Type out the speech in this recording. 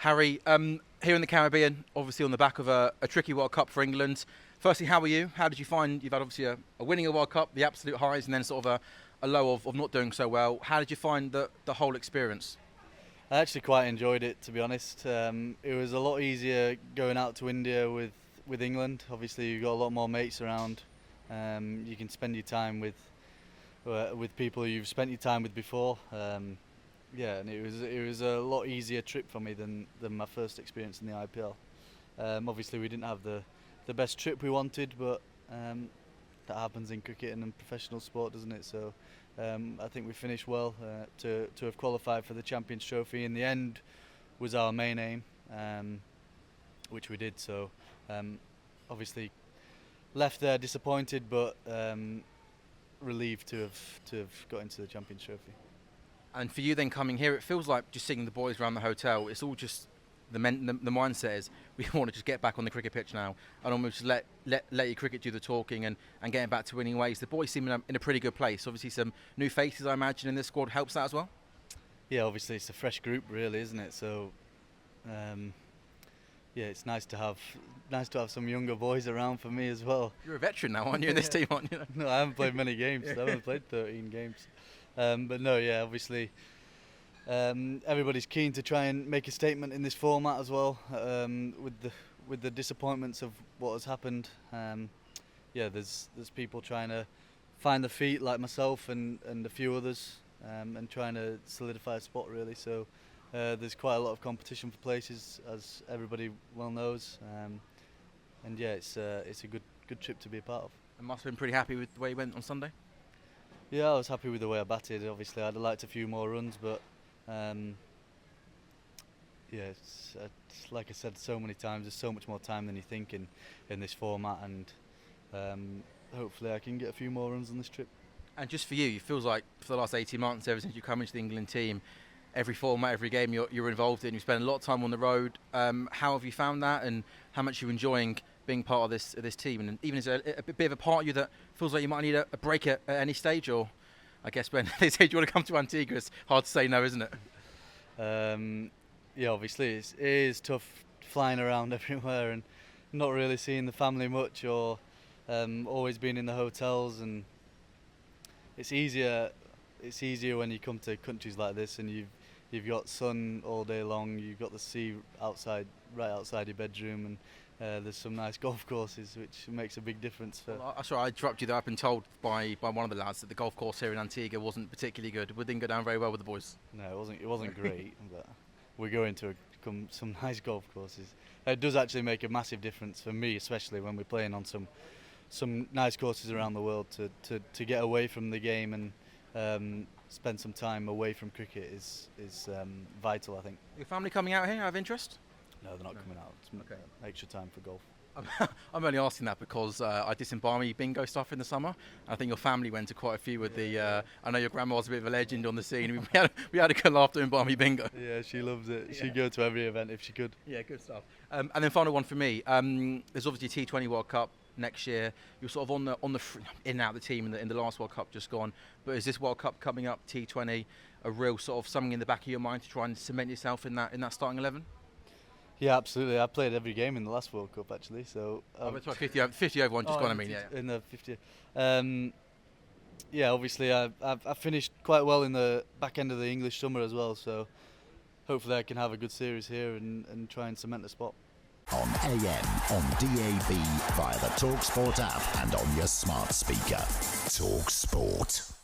Harry, here in the Caribbean, obviously on the back of a tricky World Cup for England. Firstly, how are you? How did you find, you've had obviously a winning a World Cup, the absolute highs, and then sort of a low of not doing so well. How did you find the whole experience? I actually quite enjoyed it, to be honest. It was a lot easier going out to India with England. Obviously, you've got a lot more mates around. You can spend your time with people you've spent your time with before. And it was a lot easier trip for me than my first experience in the IPL. Obviously, we didn't have the best trip we wanted, but that happens in cricket and in professional sport, doesn't it? So I think we finished well. To have qualified for the Champions Trophy in the end was our main aim, which we did. So obviously left there disappointed, but relieved to have got into the Champions Trophy. And for you then coming here, it feels like just seeing the boys around the hotel, it's all just the mindset is we want to just get back on the cricket pitch now and almost let your cricket do the talking and getting back to winning ways. The boys seem in a pretty good place. Obviously some new faces, I imagine, in this squad helps that as well. Yeah, obviously it's a fresh group, really, isn't it? So it's nice to have some younger boys around for me as well. You're a veteran now, aren't you, in this team, aren't you? No, I haven't played many games. I haven't played 13 games. But no, obviously everybody's keen to try and make a statement in this format as well. With the disappointments of what has happened, there's people trying to find the feet like myself and a few others, and trying to solidify a spot really. So there's quite a lot of competition for places, as everybody well knows, it's a good trip to be a part of. And must have been pretty happy with the way you went on Sunday. Yeah, I was happy with the way I batted. Obviously, I'd have liked a few more runs, but it's like I said so many times, there's so much more time than you think in this format, and hopefully I can get a few more runs on this trip. And just for you, it feels like for the last 18 months, ever since you come into the England team, every format, every game you're involved in, you spend a lot of time on the road. How have you found that, and how much are you enjoying being part of this team? And even is there a bit of a part of you that feels like you might need a break at any stage, or I guess when they say do you want to come to Antigua, it's hard to say no, isn't it? Obviously it is tough flying around everywhere and not really seeing the family much, or always being in the hotels, and it's easier when you come to countries like this and you've got sun all day long, you've got the sea right outside your bedroom, and there's some nice golf courses, which makes a big difference. Sorry, I interrupt you there. I've been told by one of the lads that the golf course here in Antigua wasn't particularly good. We didn't go down very well with the boys. No, it wasn't great, but we're going to some nice golf courses. It does actually make a massive difference for me, especially when we're playing on some nice courses around the world. To get away from the game and spend some time away from cricket is vital, I think. Your family coming out here out of interest? No, they're not coming out. It's okay. Extra time for golf. I'm only asking that because I did some barmy bingo stuff in the summer. I think your family went to quite a few with the. I know your grandma was a bit of a legend on the scene. We had a good laugh doing barmy bingo. Yeah, she loves it. She'd go to every event if she could. Yeah, good stuff. And then final one for me. There's obviously T20 World Cup next year. You're sort of on the in and out of the team in the last World Cup just gone. But is this World Cup coming up, T20, a real sort of something in the back of your mind to try and cement yourself in that starting 11? Yeah, absolutely. I played every game in the last World Cup, actually. So 50 over one just gone. I mean, in the 50. Obviously, I finished quite well in the back end of the English summer as well. So hopefully, I can have a good series here and try and cement the spot. On AM, on DAB, via the talkSPORT app, and on your smart speaker. talkSPORT.